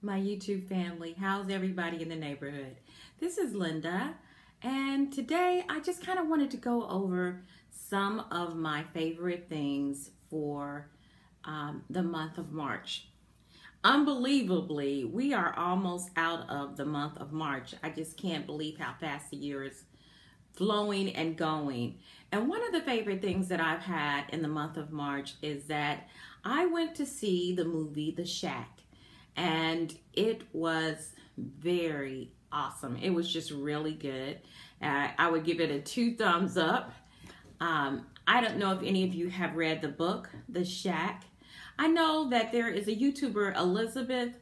my YouTube family. How's everybody in the neighborhood? This is Linda, and today I just kind of wanted to go over some of my favorite things for the month of March. Unbelievably, we are almost out of the month of March. I just can't believe how fast the year is flowing and going. And one of the favorite things that I've had in the month of March is that I went to see the movie The Shack. And it was very awesome. It was just really good. I would give it a 2 thumbs up. I don't know if any of you have read the book, The Shack. I know that there is a YouTuber, Elizabeth,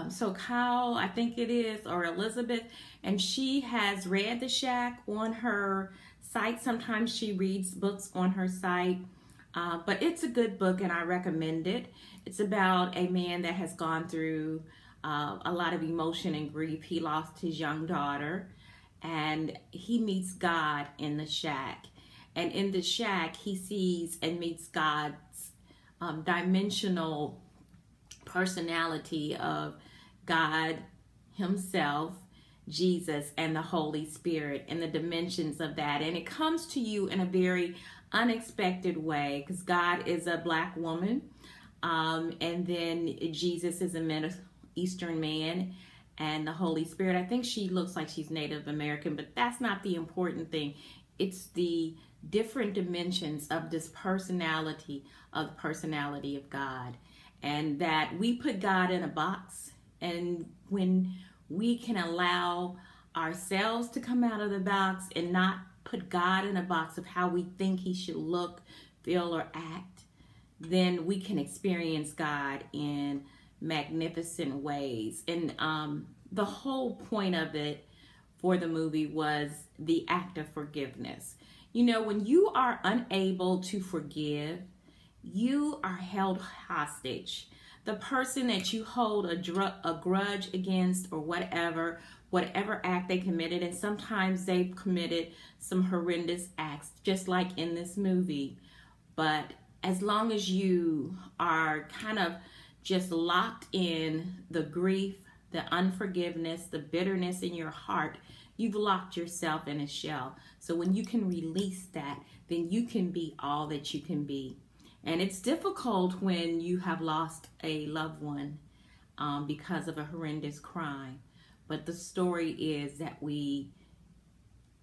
so Kyle, I think it is, or Elizabeth, and she has read The Shack on her site. Sometimes she reads books on her site. But it's a good book and I recommend it. It's about a man that has gone through a lot of emotion and grief. He lost his young daughter and he meets God in the shack. And in the shack, he sees and meets God's dimensional personality of God himself, Jesus, and the Holy Spirit, and the dimensions of that. And it comes to you in a very unexpected way because God is a black woman, and then Jesus is a Middle Eastern man, and the Holy Spirit, I think she looks like she's Native American, but that's not the important thing. It's the different dimensions of this personality of God, and that we put God in a box, and when we can allow ourselves to come out of the box and not put God in a box of how we think he should look, feel, or act, then we can experience God in magnificent ways. And the whole point of it for the movie was the act of forgiveness. You know, when you are unable to forgive, you are held hostage. The person that you hold a grudge against, or whatever act they committed, and sometimes they've committed some horrendous acts, just like in this movie. But as long as you are kind of just locked in the grief, the unforgiveness, the bitterness in your heart, you've locked yourself in a shell. So when you can release that, then you can be all that you can be. And it's difficult when you have lost a loved one because of a horrendous crime. But the story is that we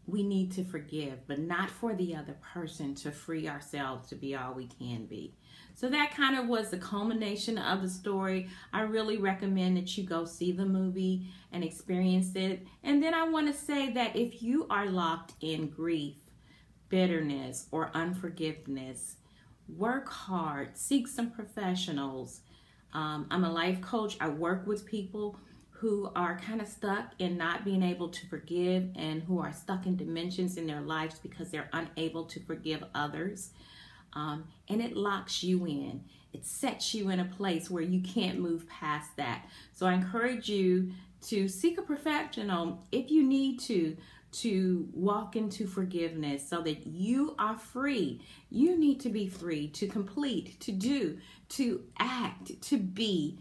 need to forgive, but not for the other person, to free ourselves to be all we can be. So that kind of was the culmination of the story. I really recommend that you go see the movie and experience it. And then I want to say that if you are locked in grief, bitterness, or unforgiveness, work hard, seek some professionals. I'm a life coach. I work with people who are kind of stuck in not being able to forgive, and who are stuck in dimensions in their lives because they're unable to forgive others. And it locks you in. It sets you in a place where you can't move past that. So I encourage you to seek a professional if you need to walk into forgiveness so that you are free. You need to be free to complete, to do, to act, to be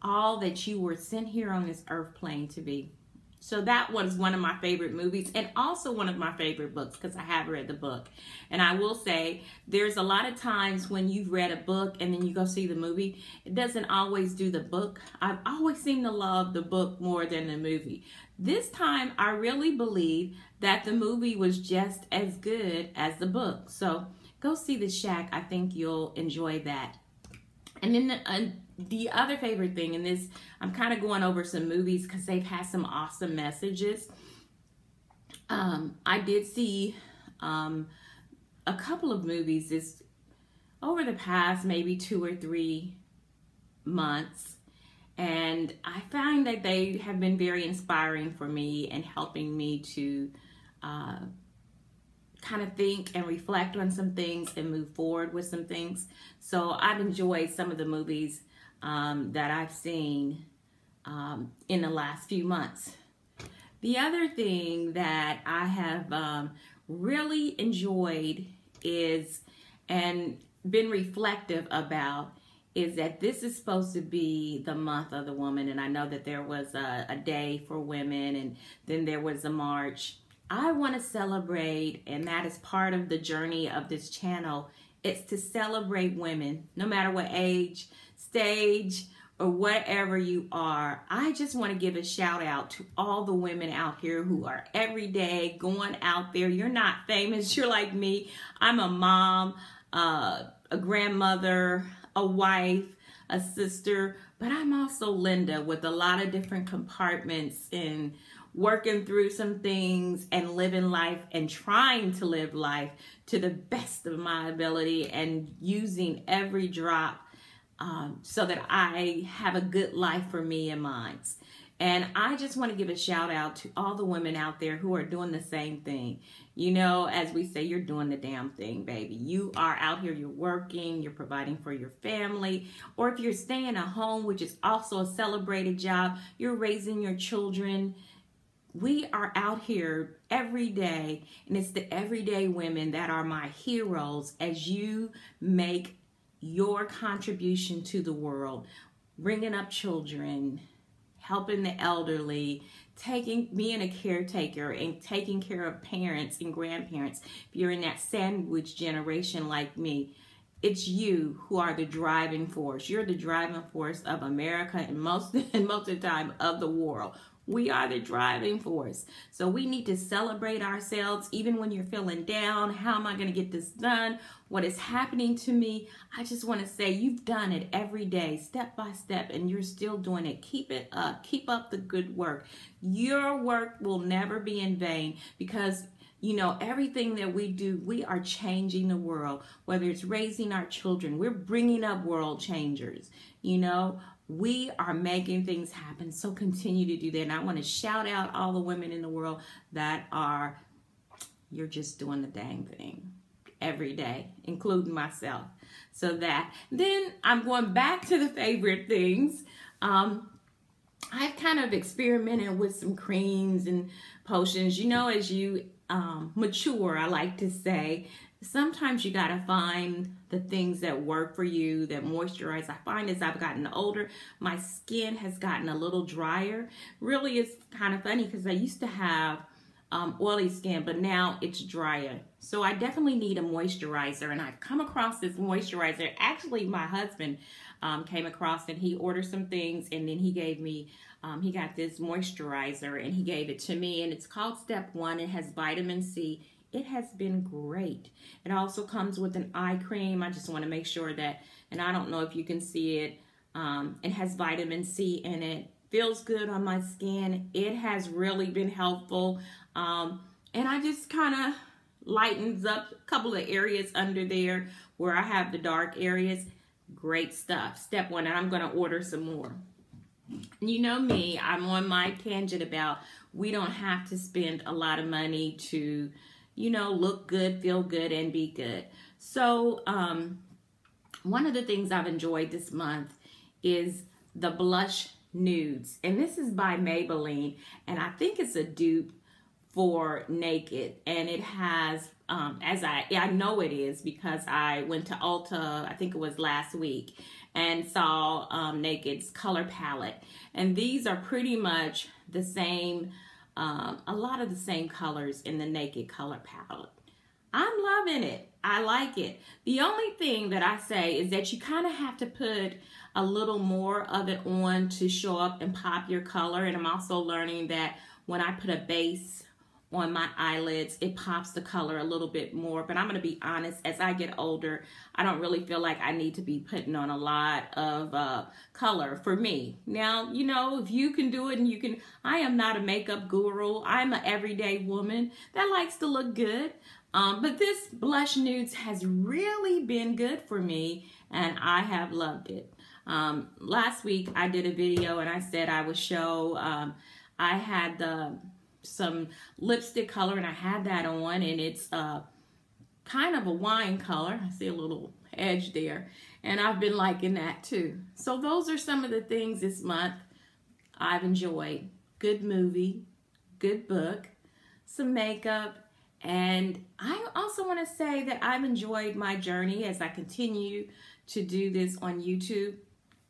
all that you were sent here on this earth plane to be. So that was one of my favorite movies, and also one of my favorite books, because I have read the book. And I will say, there's a lot of times when you've read a book and then you go see the movie, it doesn't always do the book. I've always seemed to love the book more than the movie. This time, I really believe that the movie was just as good as the book. So go see The Shack. I think you'll enjoy that. And then the other favorite thing, and this, I'm kind of going over some movies because they've had some awesome messages. I did see a couple of movies this over the past maybe 2 or 3 months, and I find that they have been very inspiring for me and helping me to kind of think and reflect on some things and move forward with some things. So I've enjoyed some of the movies that I've seen in the last few months. The other thing that I have really enjoyed is, and been reflective about, is that this is supposed to be the month of the woman. And I know that there was a day for women, and then there was a march. I want to celebrate, and that is part of the journey of this channel. It's to celebrate women, no matter what age, stage, or whatever you are. I just want to give a shout out to all the women out here who are every day going out there. You're not famous. You're like me. I'm a mom, a grandmother, a wife, a sister, but I'm also Linda with a lot of different compartments and working through some things and living life and trying to live life to the best of my ability and using every drop so that I have a good life for me and mine. And I just want to give a shout out to all the women out there who are doing the same thing. You know, as we say, you're doing the damn thing, baby. You are out here, you're working, you're providing for your family, or if you're staying at home, which is also a celebrated job, you're raising your children. We are out here every day, and it's the everyday women that are my heroes as you make your contribution to the world, bringing up children, helping the elderly, being a caretaker and taking care of parents and grandparents. If you're in that sandwich generation like me, it's you who are the driving force. You're the driving force of America and most of the time of the world. We are the driving force. So we need to celebrate ourselves even when you're feeling down. How am I going to get this done? What is happening to me? I just want to say you've done it every day, step by step, and you're still doing it. Keep it up. Keep up the good work. Your work will never be in vain because you know, everything that we do, we are changing the world. Whether it's raising our children, we're bringing up world changers. You know, we are making things happen. So continue to do that. And I want to shout out all the women in the world that are, you're just doing the dang thing every day, including myself. So that, then I'm going back to the favorite things. I've kind of experimented with some creams and potions. You know, as you mature, I like to say, sometimes you got to find the things that work for you, that moisturize. I find as I've gotten older, my skin has gotten a little drier. Really, it's kind of funny because I used to have oily skin, but now it's drier. So I definitely need a moisturizer, and I've come across this moisturizer. Actually, my husband came across and he ordered some things, and then he gave me, he got this moisturizer and he gave it to me, and it's called Step 1. It has vitamin C. It has been great. It also comes with an eye cream. I just want to make sure that, and I don't know if you can see it, it has vitamin C in it. Feels good on my skin. It has really been helpful. And I just kind of lightens up a couple of areas under there where I have the dark areas. Great stuff. Step 1, and I'm going to order some more. You know me, I'm on my tangent about we don't have to spend a lot of money to, you know, look good, feel good, and be good. So one of the things I've enjoyed this month is the blush nudes. And this is by Maybelline, and I think it's a dupe for Naked. And it has, as I know it is because I went to Ulta, I think it was last week, and saw Naked's color palette. And these are pretty much the same, a lot of the same colors in the Naked color palette. I'm loving it. I like it. The only thing that I say is that you kind of have to put a little more of it on to show up and pop your color. And I'm also learning that when I put a base on my eyelids, it pops the color a little bit more. But I'm going to be honest, as I get older, I don't really feel like I need to be putting on a lot of color for me. Now, you know, if you can do it and you can, I am not a makeup guru. I'm an everyday woman that likes to look good. But this blush nudes has really been good for me, and I have loved it. Last week I did a video and I said I would show, I had some lipstick color, and I had that on, and it's kind of a wine color. I see a little edge there, and I've been liking that too. So those are some of the things this month I've enjoyed. Good movie, good book, some makeup, and I also want to say that I've enjoyed my journey as I continue to do this on YouTube.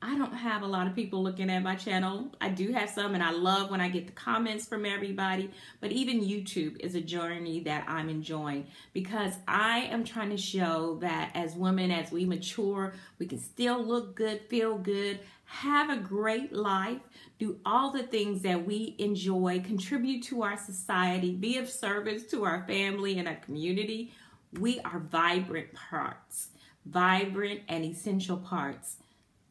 I don't have a lot of people looking at my channel. I do have some, and I love when I get the comments from everybody. But even YouTube is a journey that I'm enjoying, because I am trying to show that as women, as we mature, we can still look good, feel good, have a great life, do all the things that we enjoy, contribute to our society, be of service to our family and our community. We are vibrant parts, vibrant and essential parts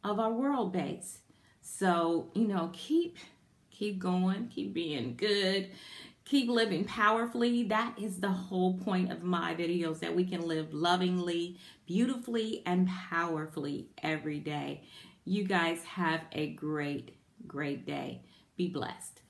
of our world base. So, keep going, keep being good, keep living powerfully. That is the whole point of my videos, that we can live lovingly, beautifully, and powerfully every day. You guys have a great, great day. Be blessed.